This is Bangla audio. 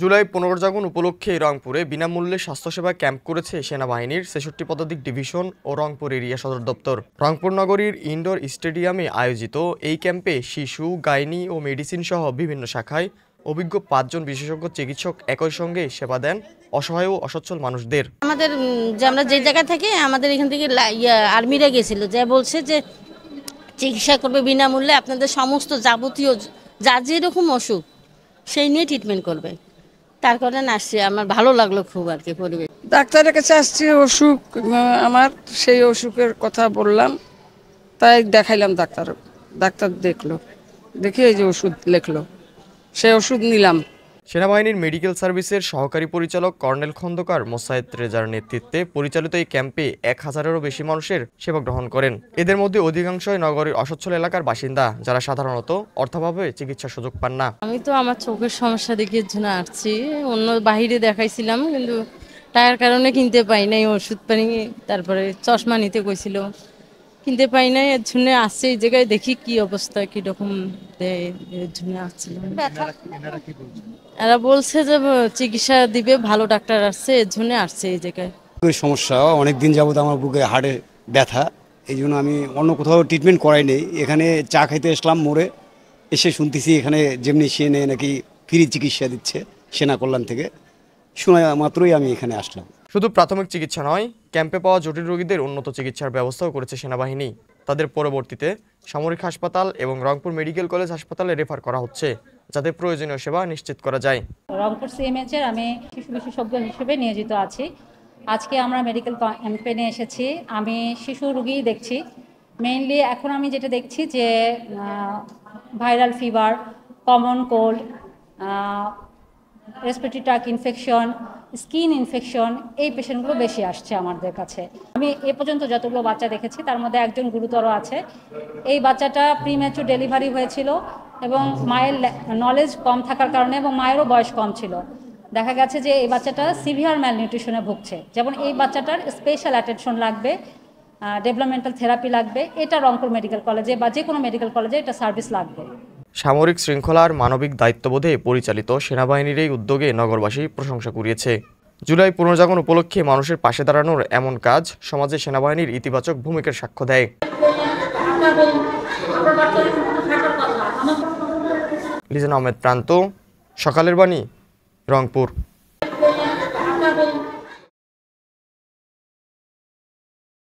জুলাই পুনর্জাগরণ উপলক্ষে রংপুরে বিনামূল্যে স্বাস্থ্যসেবা ক্যাম্প করেছে সেনাবাহিনীর ৬৬ পদাতিক ডিভিশন ও রংপুর এরিয়া সদর দপ্তর। রংপুর নগরীর ইনডোর স্টেডিয়ামে আয়োজিত এই ক্যাম্পে শিশু, গাইনি ও মেডিসিন সহ বিভিন্ন শাখায় অভিজ্ঞ ৫ জন বিশেষজ্ঞ চিকিৎসক একই সঙ্গে সেবা দেন অসহায় ও অসচ্ছল মানুষদের। আমাদের আমরা যে জায়গা থেকে আমাদের এখান থেকে আর্মিরা গেছিল, যে বলছে যে চিকিৎসা করবে বিনামূল্যে, আপনাদের সমস্ত যাবতীয় যার যেরকম অসুখ সেই নিয়ে ট্রিটমেন্ট করবে। তার কারণে আসছি, আমার ভালো লাগলো খুব আর কি। পরিবেশ ডাক্তারের কাছে আসছি, অসুখ আমার, সেই অসুখের কথা বললাম, তাই দেখাইলাম ডাক্তার দেখলো, দেখে এই যে ওষুধ লিখলো, সেই ওষুধ নিলাম। সেনাবাহিনীর মেডিকেল সার্ভিসের সহকারী পরিচালক কর্নেল খন্দকার মোসায়েদ রেজার নেতৃত্বে পরিচালিত এই ক্যাম্পে ১,০০০-এরও বেশি মানুষের সেবা গ্রহণ করেন। এদের মধ্যে অধিকাংশই নগরীর অসচ্ছল এলাকার বাসিন্দা, যারা সাধারণত অর্থাভাবে চিকিৎসার সুযোগ পান না। আমি তো আমার চোখের সমস্যা দেখিয়ে জন্য আসছি, অন্য বাহিরে দেখাইছিলাম কিন্তু টাকার কারণে কিনতে পাই নাই ওষুধ পানি, তারপরে চশমা নিতে কইছিল, কিনতে পাই নাই, এর জন্য আসছে এই জায়গায়, দেখি কি অবস্থা, কিরকম দেয়, এর জন্য আসছিলাম। এরা বলছে যে চিকিৎসা দিবে, ভালো ডাক্তার আসছে, এর জন্য আসছে এই জায়গায়। সমস্যা অনেক দিন যাবত আমার বুকে হাড়ে ব্যথা, এই জন্য আমি অন্য কোথাও ট্রিটমেন্ট করাই নেই। এখানে চা খাইতে আসলাম মোড়ে, এসে শুনতেছি এখানে যেমনি সেনে নাকি ফ্রি চিকিৎসা দিচ্ছে সেনা কল্যাণ থেকে, শোনা মাত্রই আমি এখানে আসলাম। শুধু প্রাথমিক চিকিৎসা নয়, ক্যাম্পে পাওয়া জটিল রোগীদের উন্নত চিকিৎসার ব্যবস্থাও করেছে সেনাবাহিনী। তাদের পরবর্তীতে সামরিক হাসপাতাল এবং রংপুর মেডিকেল কলেজ হাসপাতালে রেফার করা হচ্ছে, যাতে প্রয়োজনীয় সেবা নিশ্চিত করা যায়। রংপুর সিএমএইচের আমি শিশু বিশেষজ্ঞ হিসেবে নিয়োজিত আছি। আজকে আমরা মেডিকেল ক্যাম্পেইনে এসেছি, আমি শিশু রোগী দেখছি মেইনলি। এখন আমি যেটা দেখছি যে viral fever, common cold, respiratory tract infection, skin infection, এই পেশেন্টগুলো বেশি আসছে আমাদের কাছে। আমি এ পর্যন্ত যতগুলো বাচ্চা দেখেছি তার মধ্যে একজন গুরুতর আছে। এই বাচ্চাটা প্রিম্যাচুর ডেলিভারি হয়েছিল এবং মায়ের নলেজ কম থাকার কারণে এবং মায়েরও বয়স কম ছিল। দেখা গেছে যে এই বাচ্চাটা সিভিয়ার ম্যালনিউট্রিশনে ভুগছে। যেমন এই বাচ্চাটার স্পেশাল অ্যাটেনশন লাগবে, ডেভেলপমেন্টাল থেরাপি লাগবে। এটা রংপুর মেডিকেল কলেজে বা যে কোনো মেডিকেল কলেজে এটা সার্ভিস লাগবে। সামরিক শৃঙ্খলার মানবিক দায়িত্ববোধে পরিচালিত সেনাবাহিনীর এই উদ্যোগে নগরবাসী প্রশংসা কুড়িয়েছে। জুলাই পুনর্জাগরণ উপলক্ষে মানুষের পাশে দাঁড়ানোর এমন কাজ সমাজে সেনাবাহিনীর ইতিবাচক ভূমিকার সাক্ষ্য দেয়। লিজন আহমেদ প্রান্ত, সকালের বাণী, রংপুর।